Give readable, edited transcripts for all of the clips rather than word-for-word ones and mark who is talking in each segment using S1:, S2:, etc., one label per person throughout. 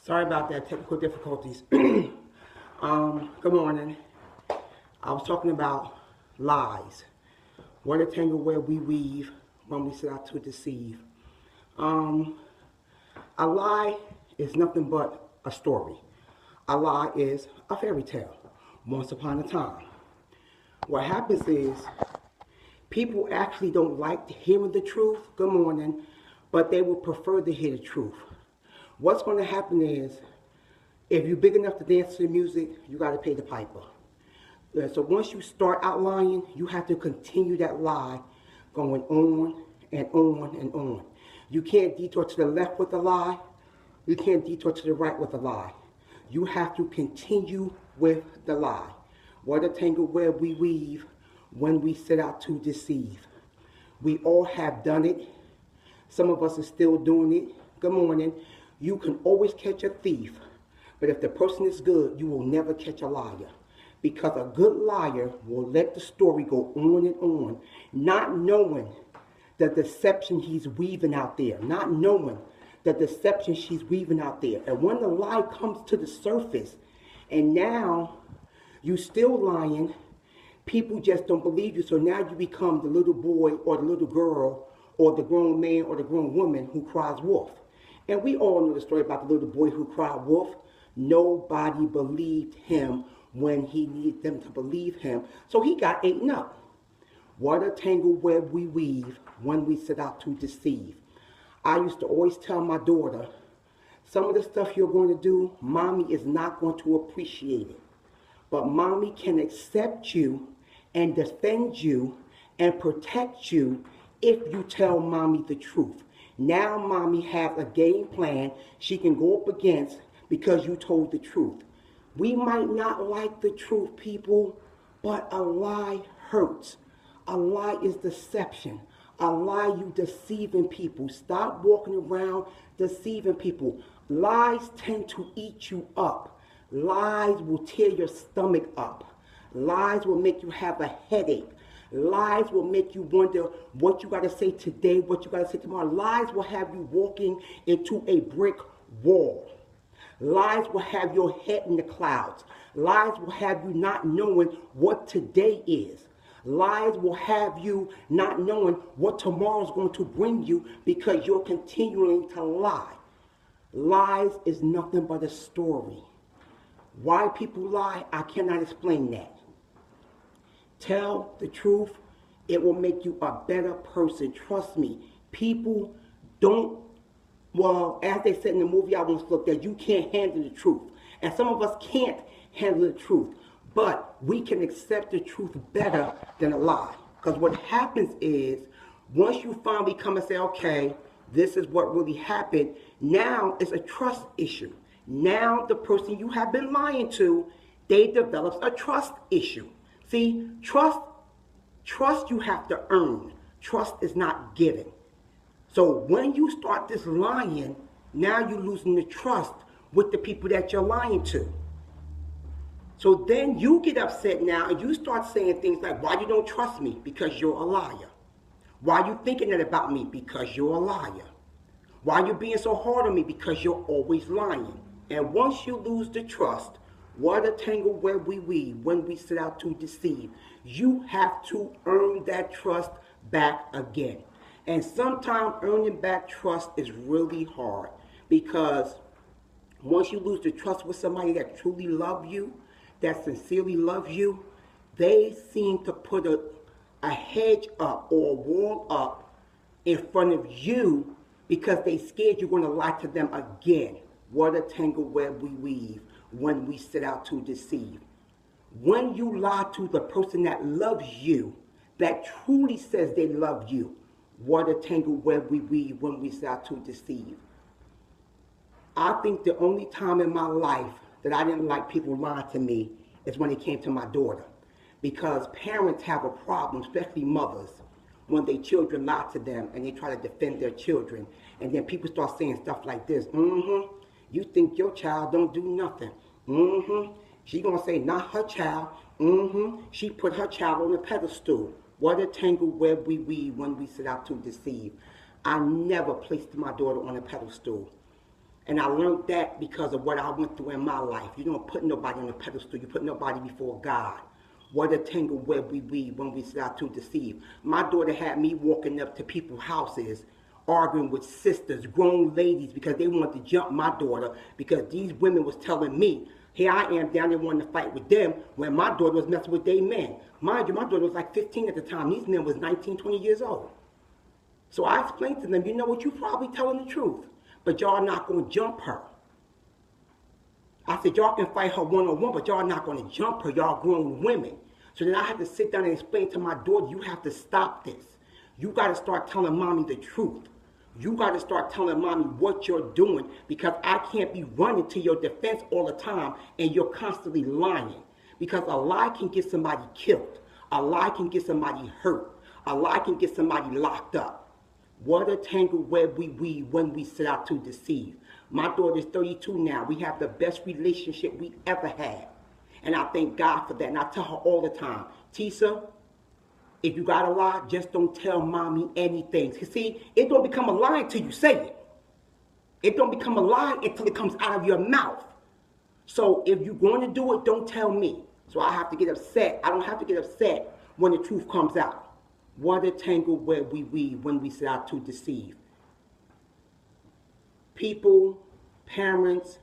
S1: Sorry about that, technical difficulties. Good morning. I was talking about lies. What a tangle where we weave when we set out to deceive. Um, a lie is nothing but a story. A lie is a fairy tale. Once upon a time. What happens is people actually don't like hearing the truth. Good morning. But they would prefer to hear the truth. What's going to happen is if you're big enough to dance to the music, you got to pay the piper. So once you start out lying, you have to continue that lie going on and on and on. You can't detour to the left with a lie. You can't detour to the right with a lie. You have to continue with the lie. What a tangle web we weave when we set out to deceive. We all have done it. Some of us are still doing it. Good morning. You can always catch a thief, but if the person is good, you will never catch a liar. Because a good liar will let the story go on and on, not knowing the deception he's weaving out there, not knowing the deception she's weaving out there. And when the lie comes to the surface, and now you still lying, people just don't believe you. So now you become the little boy or the little girl or the grown man or the grown woman who cries wolf. And we all know the story about the little boy who cried wolf. Nobody believed him when he needed them to believe him. So he got eaten up. What a tangled web we weave when we set out to deceive. I used to always tell my daughter, some of the stuff you're going to do, mommy is not going to appreciate it. But mommy can accept you and defend you and protect you if you tell mommy the truth. Now mommy has a game plan she can go up against because you told the truth. We might not like the truth, people, but a lie hurts. A lie is deception. A lie, you deceiving people. Stop walking around deceiving people. Lies tend to eat you up. Lies will tear your stomach up. Lies will make you have a headache. Lies will make you wonder what you got to say today, what you got to say tomorrow. Lies will have you walking into a brick wall. Lies will have your head in the clouds. Lies will have you not knowing what today is. Lies will have you not knowing what tomorrow is going to bring you because you're continuing to lie. Lies is nothing but a story. Why people lie, I cannot explain that. Tell the truth. It will make you a better person. Trust me. People don't, well, as they said in the movie I once looked at, you can't handle the truth. And some of us can't handle the truth. But we can accept the truth better than a lie. Because what happens is, once you finally come and say, okay, this is what really happened, now it's a trust issue. Now the person you have been lying to, they develops a trust issue. See, trust you have to earn. Trust is not given. So when you start this lying, now you're losing the trust with the people that you're lying to. So then you get upset now and you start saying things like, why you don't trust me? Because you're a liar. Why you thinking that about me? Because you're a liar. Why you being so hard on me? Because you're always lying. And once you lose the trust, what a tangled web we weave when we set out to deceive. You have to earn that trust back again. And sometimes earning back trust is really hard because once you lose the trust with somebody that truly loves you, that sincerely loves you, they seem to put a hedge up or a wall up in front of you because they scared you're going to lie to them again. What a tangled web we weave when we set out to deceive. When you lie to the person that loves you, that truly says they love you, what a tangled web we weave when we set out to deceive. I think the only time in my life that I didn't like people lying to me is when it came to my daughter. Because parents have a problem, especially mothers, when their children lie to them and they try to defend their children. And then people start saying stuff like this, you think your child don't do nothing. She gonna say not her child. She put her child on a pedestal. What a tangled web we weave when we set out to deceive. I never placed my daughter on a pedestal. And I learned that because of what I went through in my life. You don't put nobody on a pedestal. You put nobody before God. What a tangled web we weave when we set out to deceive. My daughter had me walking up to people's houses, arguing with sisters, grown ladies, because they wanted to jump my daughter because these women was telling me, here I am down there wanting to fight with them when my daughter was messing with their men. Mind you, my daughter was like 15 at the time. These men was 19, 20 years old. So I explained to them, you know what, you probably telling the truth, but y'all not going to jump her. I said, y'all can fight her one-on-one, but y'all not going to jump her. Y'all grown women. So then I had to sit down and explain to my daughter, you have to stop this. You got to start telling mommy the truth. You got to start telling mommy what you're doing, because I can't be running to your defense all the time and you're constantly lying. Because a lie can get somebody killed. A lie can get somebody hurt. A lie can get somebody locked up. What a tangled web we weave when we set out to deceive. My daughter is 32 now. We have the best relationship we ever had. And I thank God for that. And I tell her all the time, Tisa, if you got a lie, just don't tell mommy anything. You see, it don't become a lie until you say it. It don't become a lie until it comes out of your mouth. So if you're going to do it, don't tell me. So I have to get upset. I don't have to get upset when the truth comes out. What a tangled web we weave when we set out to deceive. People, parents,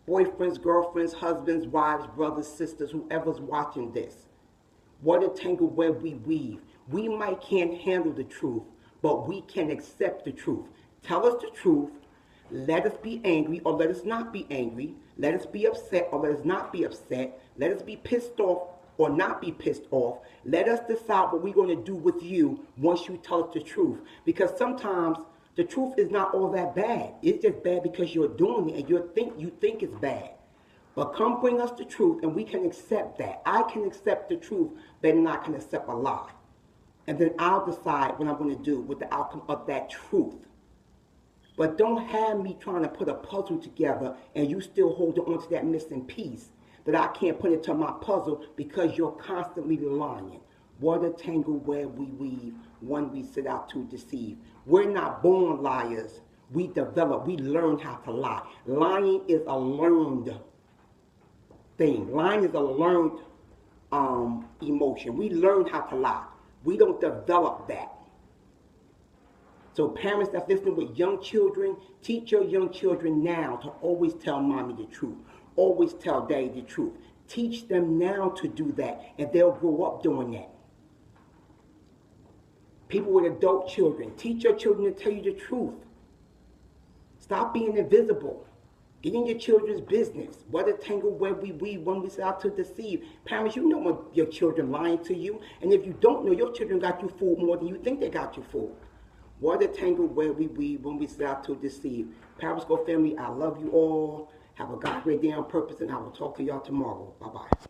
S1: boyfriends, girlfriends, husbands, wives, brothers, sisters, whoever's watching this. What a tangled web we weave. We might can't handle the truth, but we can accept the truth. Tell us the truth. Let us be angry or let us not be angry. Let us be upset or let us not be upset. Let us be pissed off or not be pissed off. Let us decide what we're going to do with you once you tell us the truth. Because sometimes the truth is not all that bad. It's just bad because you're doing it and you think it's bad. But come bring us the truth and we can accept that. I can accept the truth better than I can accept a lie. And then I'll decide what I'm going to do with the outcome of that truth. But don't have me trying to put a puzzle together and you still holding on to that missing piece that I can't put into my puzzle because you're constantly lying. What a tangled web we weave when we set out to deceive. We're not born liars. We develop, we learn how to lie. Lying is a learned thing. Lying is a learned emotion. We learn how to lie. We don't develop that. So parents that's listening with young children, teach your young children now to always tell mommy the truth. Always tell daddy the truth. Teach them now to do that, and they'll grow up doing that. People with adult children, teach your children to tell you the truth. Stop being invisible. Get in your children's business. What a tangled web we weave when we set out to deceive. Parents, you know when your children lying to you, and if you don't know, your children got you fooled more than you think they got you fooled. What a tangled web we weave when we set out to deceive. Periscope family, I love you all. Have a God great day on purpose, and I will talk to y'all tomorrow. Bye-bye.